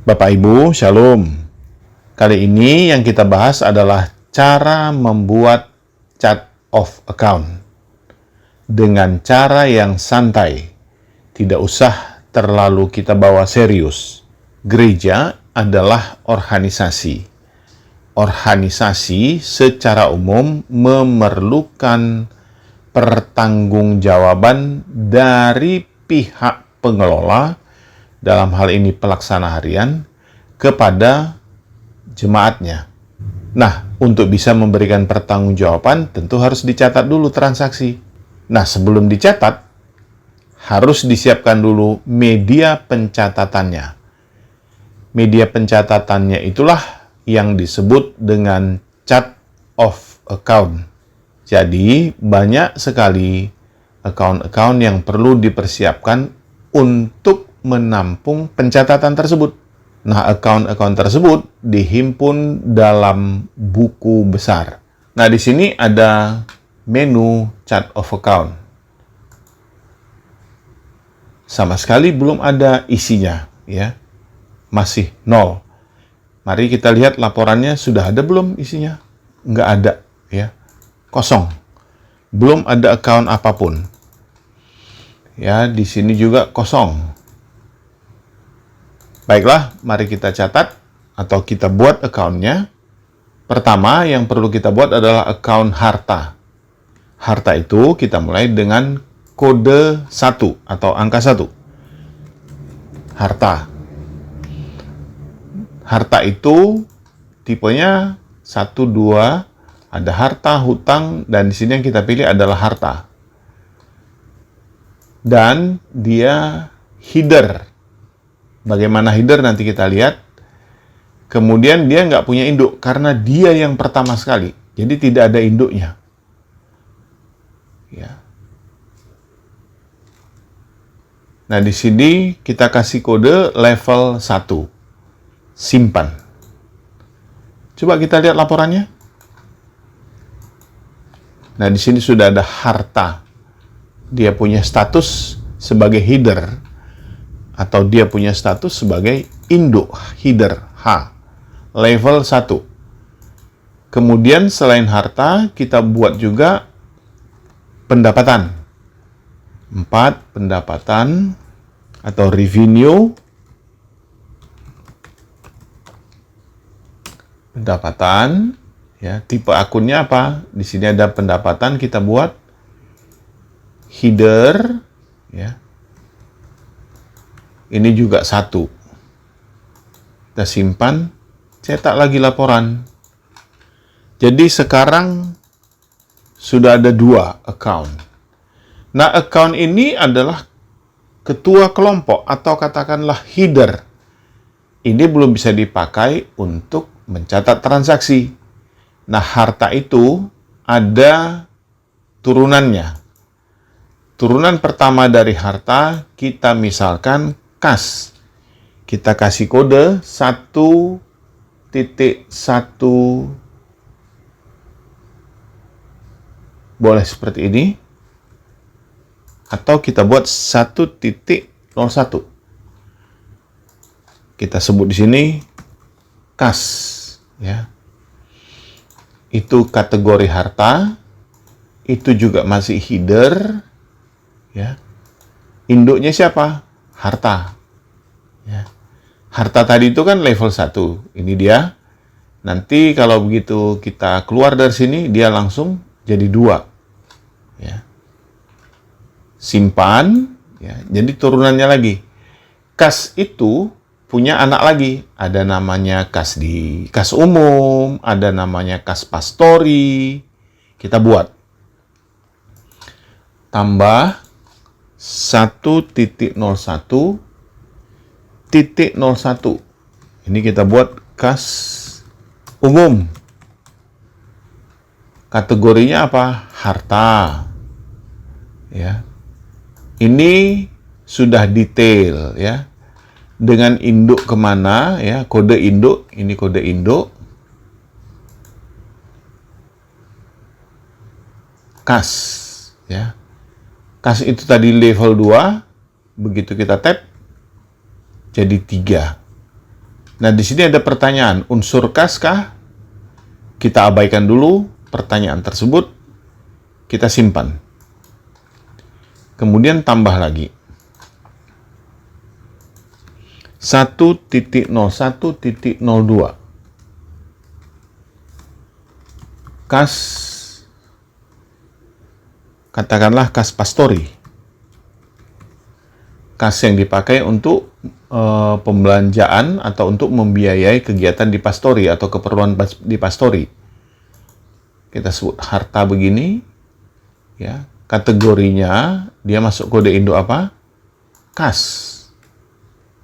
Bapak Ibu, Shalom. Kali ini yang kita bahas adalah cara membuat chart of account dengan cara yang santai. Tidak usah terlalu kita bawa serius. Gereja adalah organisasi. Organisasi secara umum memerlukan pertanggungjawaban dari pihak pengelola, dalam hal ini pelaksana harian, kepada jemaatnya. Nah, untuk bisa memberikan pertanggungjawaban, tentu harus dicatat dulu transaksi. Nah, sebelum dicatat, harus disiapkan dulu media pencatatannya. Media pencatatannya itulah yang disebut dengan chart of account. Jadi, banyak sekali account-account yang perlu dipersiapkan untuk menampung pencatatan tersebut. Nah, account-account tersebut dihimpun dalam buku besar. Nah, di sini ada menu chart of account. Sama sekali belum ada isinya, ya. Masih nol. Mari kita lihat laporannya, sudah ada belum isinya? Nggak ada, ya. Kosong. Belum ada account apapun. Ya, di sini juga kosong. Baiklah, mari kita catat atau kita buat account-nya. Pertama, yang perlu kita buat adalah account harta. Harta itu kita mulai dengan kode 1 atau angka 1. Harta. Harta itu tipenya 1, 2, ada harta, hutang, dan di sini yang kita pilih adalah harta. Dan dia header. Bagaimana header nanti kita lihat. Kemudian dia nggak punya induk karena dia yang pertama sekali. Jadi tidak ada induknya. Ya. Nah, di sini kita kasih kode level 1. Simpan. Coba kita lihat laporannya. Nah, di sini sudah ada harta. Dia punya status sebagai header. Atau dia punya status sebagai induk, header, H, level 1. Kemudian selain harta, kita buat juga pendapatan. 4, pendapatan atau revenue. Pendapatan, ya, tipe akunnya apa? Di sini ada pendapatan, kita buat header, ya. Ini juga 1. Kita simpan, cetak lagi laporan. Jadi sekarang sudah ada 2 account. Nah, account ini adalah ketua kelompok atau katakanlah header. Ini belum bisa dipakai untuk mencatat transaksi. Nah, harta itu ada turunannya. Turunan pertama dari harta, kita misalkan kas. Kita kasih kode 1.1. Boleh seperti ini. Atau kita buat 1.01. Kita sebut di sini kas, ya. Itu kategori harta. Itu juga masih header, ya. Induknya siapa? Harta. Ya. Harta tadi itu kan level 1. Ini dia. Nanti kalau begitu kita keluar dari sini, dia langsung jadi 2. Ya. Simpan. Ya. Jadi turunannya lagi. Kas itu punya anak lagi. Ada namanya kas umum. Ada namanya kas pastori. Kita buat. Tambah 1.01.01. Ini kita buat kas umum. Kategorinya apa? Harta. Ya. Ini sudah detail, ya. Dengan induk kemana, ya, kode induk. Ini kode induk. Kas, ya. Kas itu tadi level 2, begitu kita tap, jadi 3. Nah, di sini ada pertanyaan, unsur kas kah? Kita abaikan dulu pertanyaan tersebut, kita simpan. Kemudian tambah lagi. 1.01.02. Kas, katakanlah kas pastori. Kas yang dipakai untuk pembelanjaan atau untuk membiayai kegiatan di pastori atau keperluan di pastori. Kita sebut harta begini, ya. Kategorinya dia masuk kode Indo apa? Kas.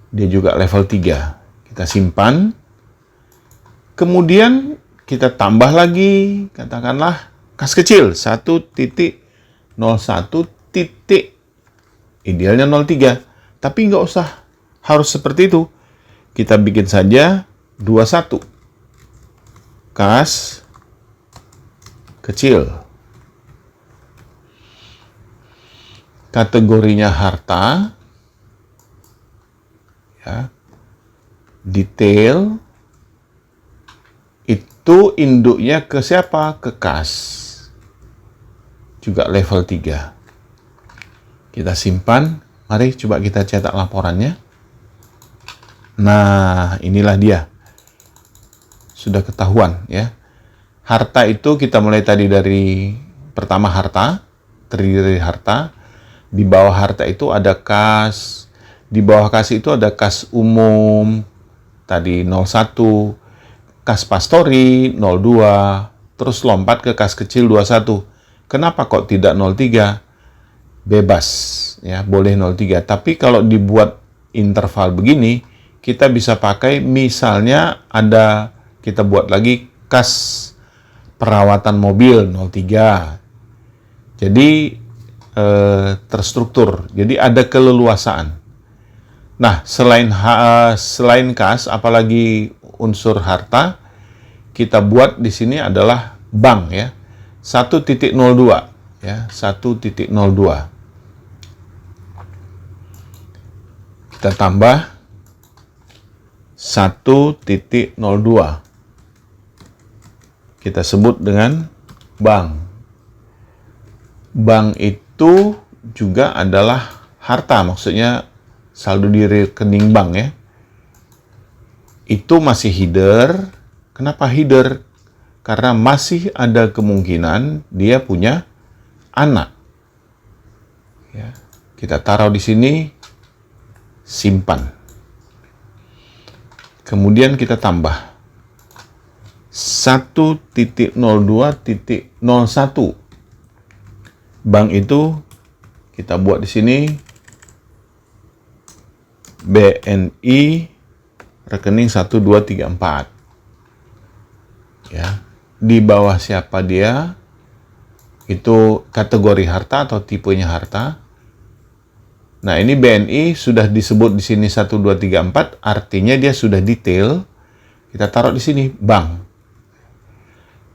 Dia juga level 3. Kita simpan. Kemudian kita tambah lagi, katakanlah kas kecil 1.01. Idealnya 03. Tapi nggak usah harus seperti itu. Kita bikin saja 21. Kas kecil. Kategorinya harta. Ya. Detail. Itu induknya ke siapa? Ke kas. Juga level 3. Kita simpan. Mari coba kita cetak laporannya. Nah, inilah dia. Sudah ketahuan ya. Harta itu kita mulai tadi dari pertama harta, terdiri dari harta. Di bawah harta itu ada kas. Di bawah kas itu ada kas umum. Tadi 01. Kas pastori 02. Terus lompat ke kas kecil 21. Kenapa kok tidak 03? Bebas ya, boleh 03. Tapi kalau dibuat interval begini, kita bisa pakai misalnya ada kita buat lagi kas perawatan mobil 03. Jadi terstruktur. Jadi ada keleluasaan. Nah, selain kas, apalagi unsur harta, kita buat di sini adalah bank ya. 1.02 ya, 1.02. Kita tambah 1.02. Kita sebut dengan bank. Bank itu juga adalah harta, maksudnya saldo di rekening bank ya. Itu masih header. Kenapa header? Karena masih ada kemungkinan dia punya anak. Ya. Kita taruh di sini, simpan. Kemudian kita tambah 1.02.01. Bank itu kita buat di sini BNI rekening 1234. Ya. Di bawah siapa dia? Itu kategori harta atau tipenya harta. Nah, ini BNI sudah disebut di sini 1234, artinya dia sudah detail. Kita taruh di sini bank.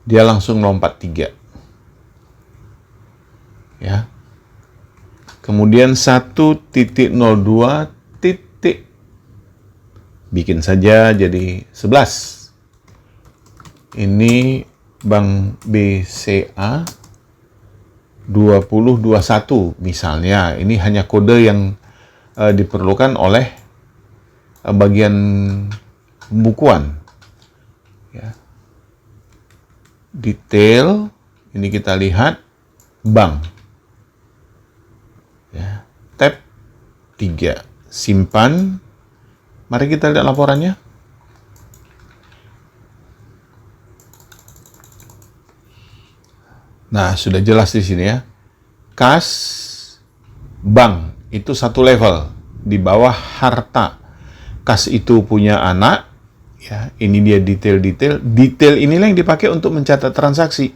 Dia langsung lompat 3. Ya. Kemudian 1.02 titik. Bikin saja jadi 11. Ini Bank BCA 2021 misalnya. Ini hanya kode yang diperlukan oleh bagian pembukuan. Ya. Detail, ini kita lihat bank. Ya. Tab 3, simpan. Mari kita lihat laporannya. Nah, sudah jelas di sini ya. Kas, bank, itu satu level. Di bawah harta. Kas itu punya anak. Ya, ini dia detail-detail. Detail inilah yang dipakai untuk mencatat transaksi.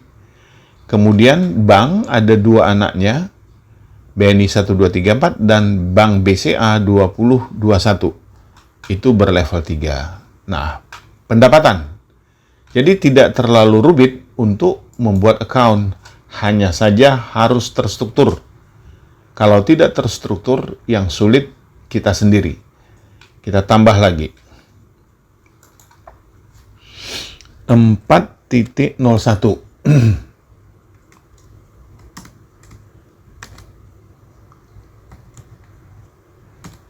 Kemudian bank ada 2 anaknya. BNI 1234 dan Bank BCA 2021. Itu berlevel 3. Nah, pendapatan. Jadi tidak terlalu rumit untuk membuat account. Hanya saja harus terstruktur. Kalau tidak terstruktur, yang sulit kita sendiri. Kita tambah lagi. 4.01.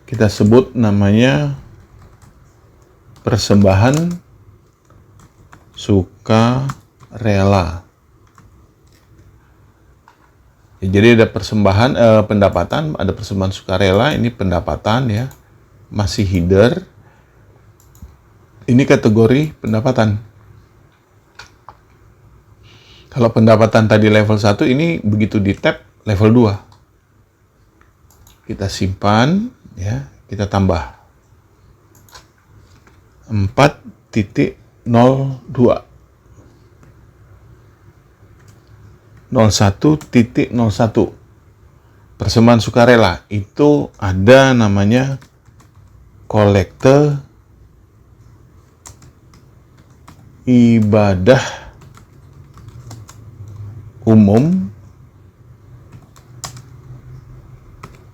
Kita sebut namanya persembahan sukarela. Jadi ada persembahan pendapatan, ada persembahan sukarela, ini pendapatan ya, masih header. Ini kategori pendapatan. Kalau pendapatan tadi level 1, ini begitu di tab level 2. Kita simpan ya, kita tambah 4.02. 01.01 persembahan sukarela itu ada namanya kolekte ibadah umum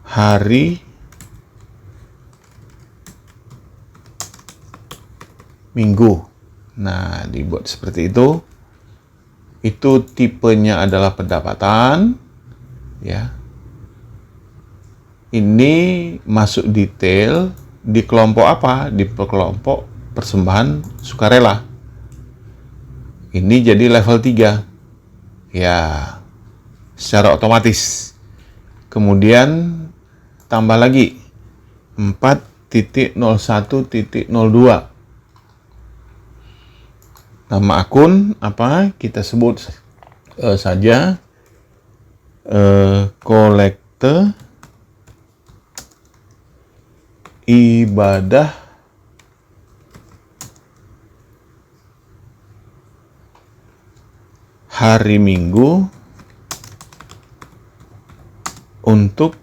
hari Minggu. Nah, dibuat seperti itu. Itu tipenya adalah pendapatan, ya. Ini masuk detail di kelompok apa? Di kelompok persembahan sukarela. Ini jadi level 3. Ya, secara otomatis. Kemudian tambah lagi 4.01.02. Nama akun apa? Kita sebut saja kolekte ibadah hari Minggu untuk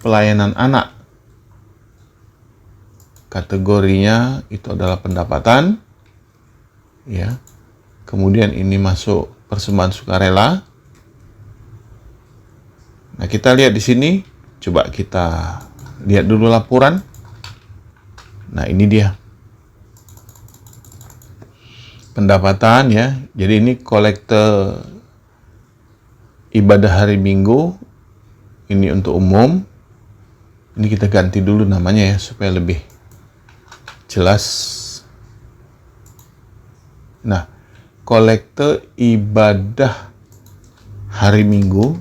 pelayanan anak. Kategorinya itu adalah pendapatan. Ya, kemudian ini masuk persembahan sukarela. Nah, kita lihat di sini, coba kita lihat dulu laporan. Nah, ini dia pendapatan ya. Jadi ini kolekte ibadah hari Minggu. Ini untuk umum. Ini kita ganti dulu namanya ya supaya lebih jelas. Nah, kolekte ibadah hari Minggu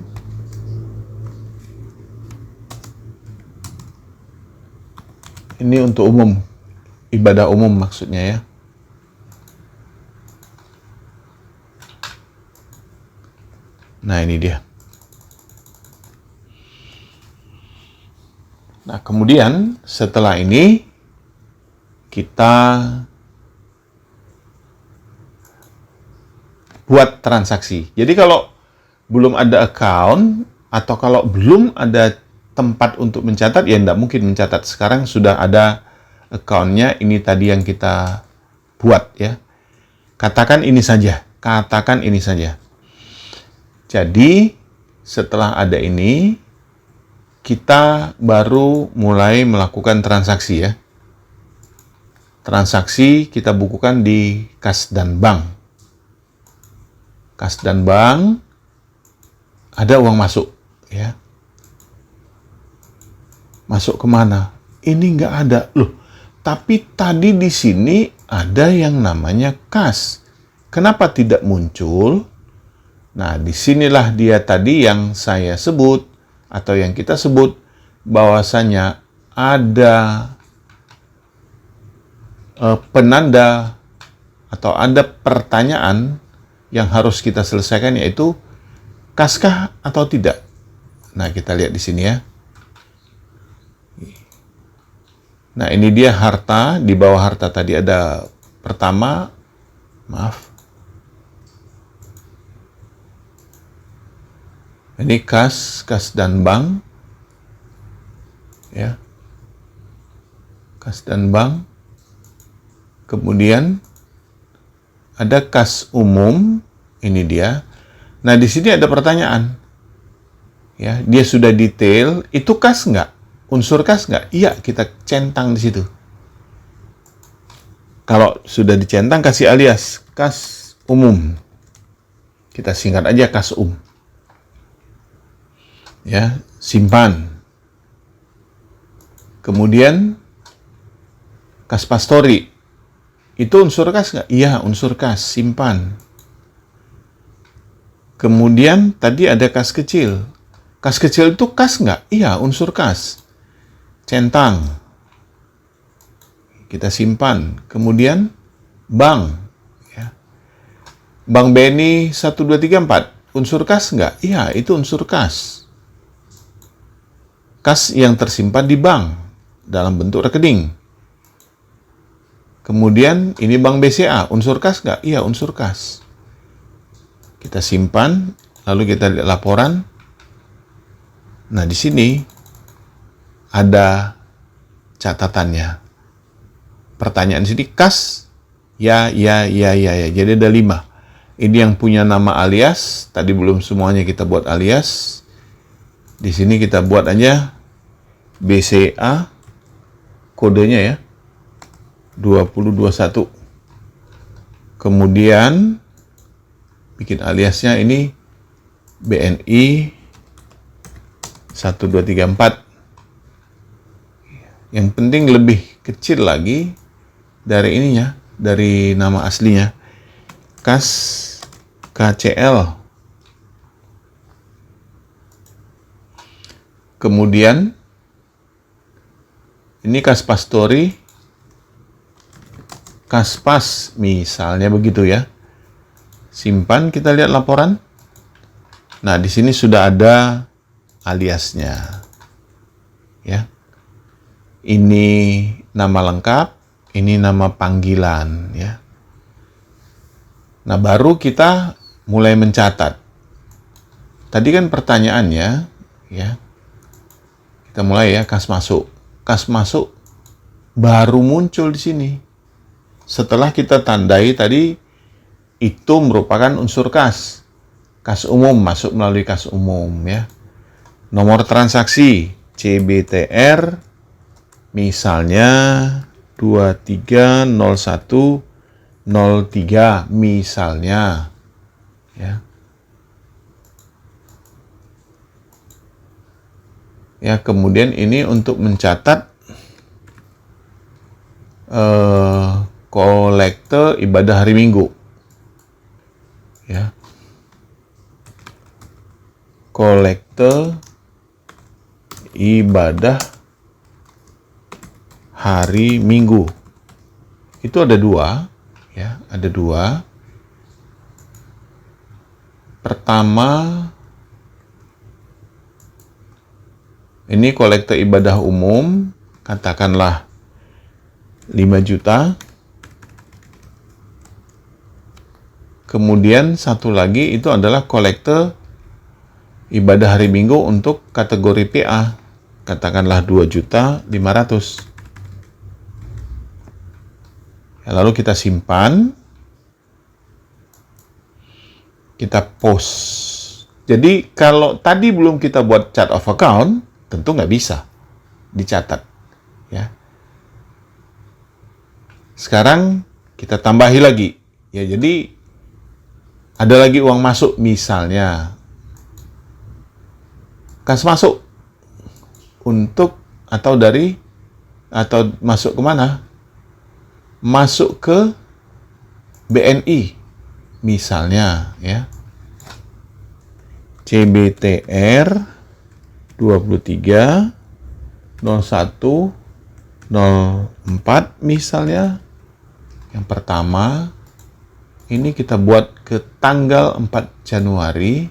ini untuk umum, ibadah umum maksudnya ya. Nah, ini dia. Nah, kemudian setelah ini kita buat transaksi. Jadi kalau belum ada account atau kalau belum ada tempat untuk mencatat, ya tidak mungkin mencatat. Sekarang sudah ada account-nya, ini tadi yang kita buat ya. Katakan ini saja. Jadi setelah ada ini, kita baru mulai melakukan transaksi ya. Transaksi kita bukukan di kas dan bank. Kas dan bank, ada uang masuk, ya. Masuk kemana? Ini nggak ada. Loh, tapi tadi di sini ada yang namanya kas. Kenapa tidak muncul? Nah, disinilah dia tadi yang saya sebut, atau yang kita sebut, bahwasanya ada penanda atau ada pertanyaan yang harus kita selesaikan, yaitu kaskah atau tidak. Nah, kita lihat di sini ya. Nah, ini dia harta. Di bawah harta tadi ada pertama, ini kas dan bank. Ya. Kas dan bank. Kemudian ada kas umum, ini dia. Nah, di sini ada pertanyaan. Ya, dia sudah detail, itu kas nggak? Unsur kas nggak? Iya, kita centang di situ. Kalau sudah dicentang, kasih alias kas umum. Kita singkat aja kas ya, simpan. Kemudian kas pastori, itu unsur kas nggak? Iya, unsur kas, simpan. Kemudian tadi ada kas kecil. Kas kecil itu kas nggak? Iya, unsur kas, centang. Kita simpan. Kemudian bank. Ya. Bank BNI 1234, unsur kas nggak? Iya, itu unsur kas. Kas yang tersimpan di bank dalam bentuk rekening. Kemudian ini Bank BCA, unsur kas nggak? Iya, unsur kas. Kita simpan, lalu kita lihat laporan. Nah, di sini ada catatannya. Pertanyaan di sini, kas? Ya. Jadi ada 5. Ini yang punya nama alias. Tadi belum semuanya kita buat alias. Di sini kita buat aja BCA, kodenya ya, 2021. Kemudian bikin aliasnya ini BNI 1234. Yang penting lebih kecil lagi dari ininya, dari nama aslinya. Kas KCL. Kemudian ini kas pastori, kaspas misalnya begitu ya. Simpan, kita lihat laporan. Nah, di sini sudah ada aliasnya. Ya. Ini nama lengkap, ini nama panggilan ya. Nah, baru kita mulai mencatat. Tadi kan pertanyaannya ya. Kita mulai ya, kas masuk. Kas masuk baru muncul di sini. Setelah kita tandai tadi, itu merupakan unsur kas. Kas umum, masuk melalui kas umum ya. Nomor transaksi CBTR misalnya 230103 misalnya ya. Ya, kemudian ini untuk mencatat kolekte ibadah hari Minggu. Ya. Kolekte ibadah hari Minggu. Itu ada 2, ya, ada 2. Pertama, ini kolekte ibadah umum, katakanlah 5 juta. Kemudian satu lagi itu adalah kolekte ibadah hari Minggu untuk kategori PA, katakanlah 2.500.000. Ya, lalu kita simpan, kita post. Jadi kalau tadi belum kita buat chart of account, tentu nggak bisa dicatat. Ya. Sekarang kita tambahi lagi. Ya, jadi ada lagi uang masuk misalnya. Kas masuk untuk atau masuk ke mana? Masuk ke BNI misalnya ya. CBTR 230104 misalnya. Yang pertama ini kita buat ke tanggal 4 Januari,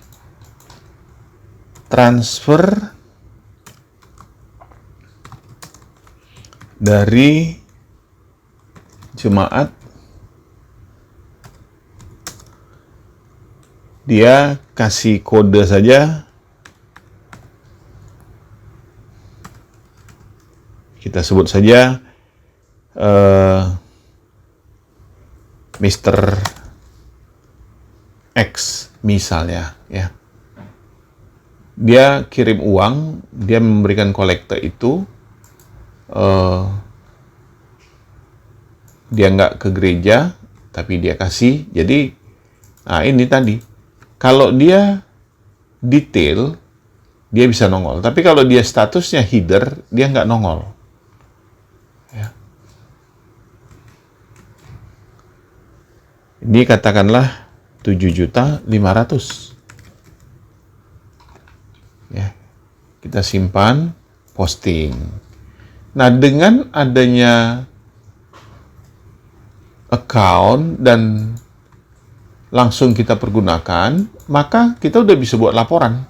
transfer dari jemaat, dia kasih kode saja, kita sebut saja Mr. X misalnya ya. Dia kirim uang, dia memberikan kolekte itu dia nggak ke gereja, tapi dia kasih. Jadi, nah ini tadi, kalau dia detail, dia bisa nongol. Tapi kalau dia statusnya header, dia nggak nongol. Ya. Ini katakanlah 7.500.000. Ya, kita simpan, posting. Nah, dengan adanya account dan langsung kita pergunakan, maka kita udah bisa buat laporan.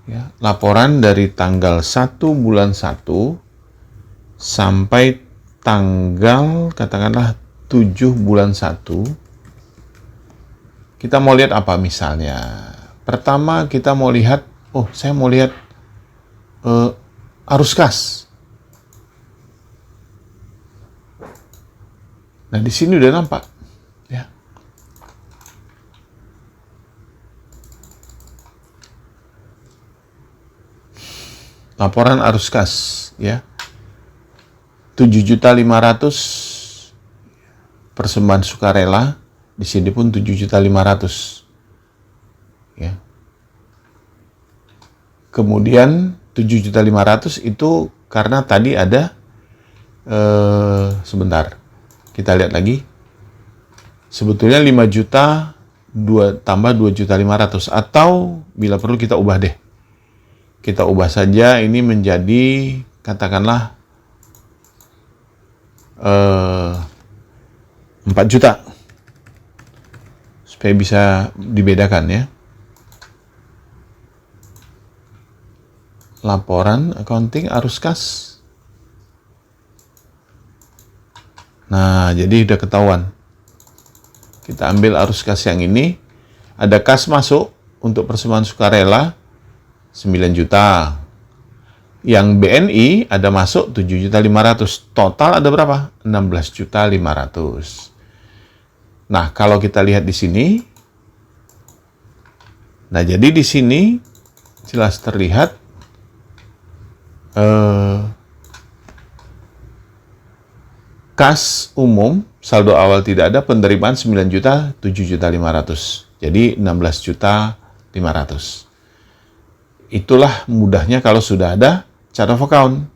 Ya, laporan dari tanggal 1 bulan 1 sampai tanggal katakanlah 7 bulan 1. Kita mau lihat apa misalnya? Pertama kita mau lihat, saya mau lihat arus kas. Nah, di sini udah nampak, ya. Laporan arus kas, ya. 7.500.000 persembahan sukarela, di sini pun 7.500.000. Ya. Kemudian 7.500.000 itu karena tadi ada sebentar. Kita lihat lagi. Sebetulnya 5 juta tambah 2.500.000, atau bila perlu kita ubah deh. Kita ubah saja ini menjadi katakanlah 4 juta. Supaya bisa dibedakan, ya. Laporan accounting arus kas. Nah, jadi udah ketahuan. Kita ambil arus kas yang ini. Ada kas masuk untuk persembahan sukarela 9 juta. Yang BNI ada masuk 7.500.000. Total ada berapa? 16.500.000. Nah, kalau kita lihat di sini. Nah, jadi di sini jelas terlihat kas umum saldo awal tidak ada, penerimaan 9 juta 7.500.000. Jadi 16.500.000. Itulah mudahnya kalau sudah ada chart of account.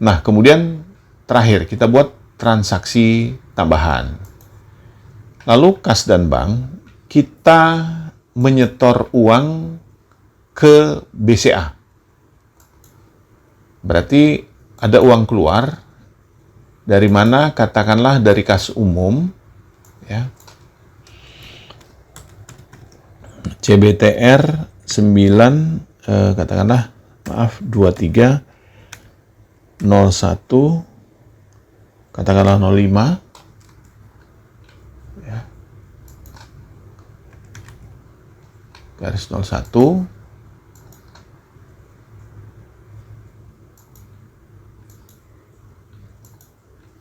Nah, kemudian terakhir kita buat transaksi tambahan. Lalu kas dan bank, kita menyetor uang ke BCA. Berarti ada uang keluar dari mana? Katakanlah dari kas umum, ya. CBTR 9 katakanlah 2301 katakanlah 05, ya. Garis 01.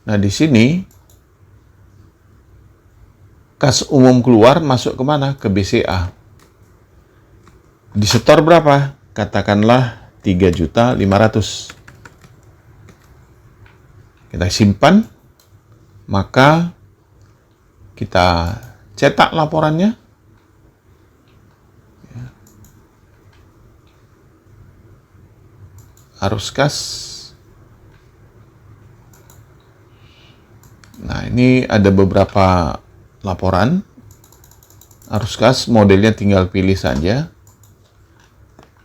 Nah, di sini kas umum keluar masuk kemana? Ke BCA. Disetor berapa? Katakanlah 3.500.000. Kita simpan, maka kita cetak laporannya. Arus kas. Nah, ini ada beberapa laporan arus kas, modelnya tinggal pilih saja.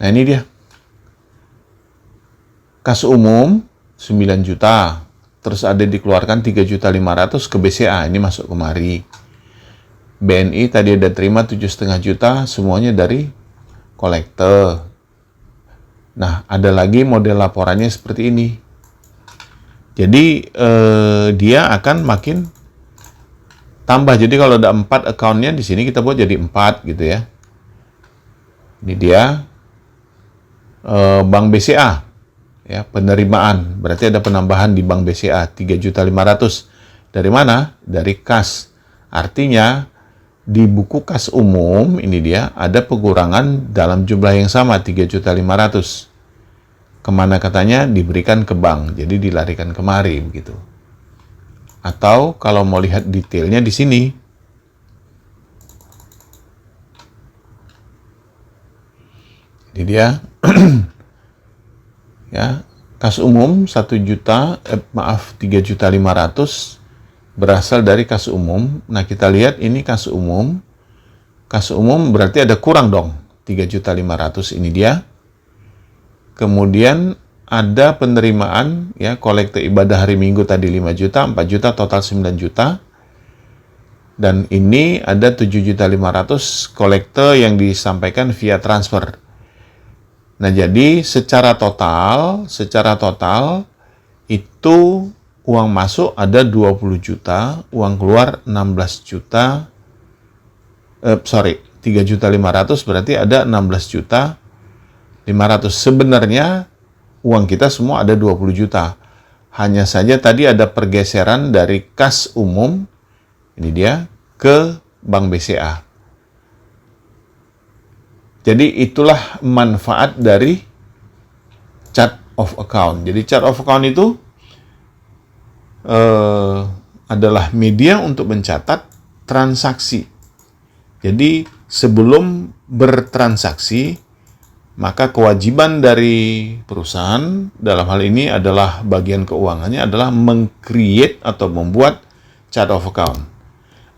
Nah, ini dia. Kas umum 9 juta, terus ada dikeluarkan 3.500.000 ke BCA, ini masuk kemari. BNI tadi ada terima 7,5 juta, semuanya dari kolektor. Nah, ada lagi model laporannya seperti ini. Jadi dia akan makin tambah. Jadi kalau ada 4 account-nya di sini kita buat jadi 4 gitu ya. Ini dia Bank BCA, ya, penerimaan. Berarti ada penambahan di Bank BCA 3.500.000. Dari mana? Dari kas. Artinya di buku kas umum ini dia ada pengurangan dalam jumlah yang sama 3.500.000. kemana katanya diberikan ke bank, jadi dilarikan kemari begitu. Atau kalau mau lihat detailnya di sini, ini dia. Ya, kas umum 3.500.000 berasal dari kas umum. Nah, kita lihat ini kas umum. Kas umum berarti ada kurang dong. 3.500.000 ini dia. Kemudian ada penerimaan ya, kolekte ibadah hari Minggu tadi 5 juta, 4 juta, total 9 juta. Dan ini ada 7.500.000 kolekte yang disampaikan via transfer. Nah, jadi secara total itu uang masuk ada 20 juta, uang keluar 16 juta. 3.500.000 berarti ada 16.500.000. Sebenarnya uang kita semua ada 20 juta. Hanya saja tadi ada pergeseran dari kas umum, ini dia, ke Bank BCA. Jadi itulah manfaat dari chart of account. Jadi chart of account itu adalah media untuk mencatat transaksi. Jadi sebelum bertransaksi, maka kewajiban dari perusahaan dalam hal ini adalah bagian keuangannya adalah meng-create atau membuat chart of account.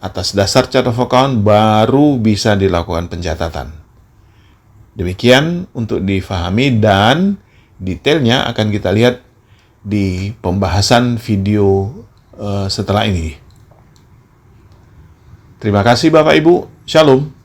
Atas dasar chart of account baru bisa dilakukan pencatatan. Demikian untuk difahami, dan detailnya akan kita lihat di pembahasan video setelah ini. Terima kasih Bapak Ibu. Shalom.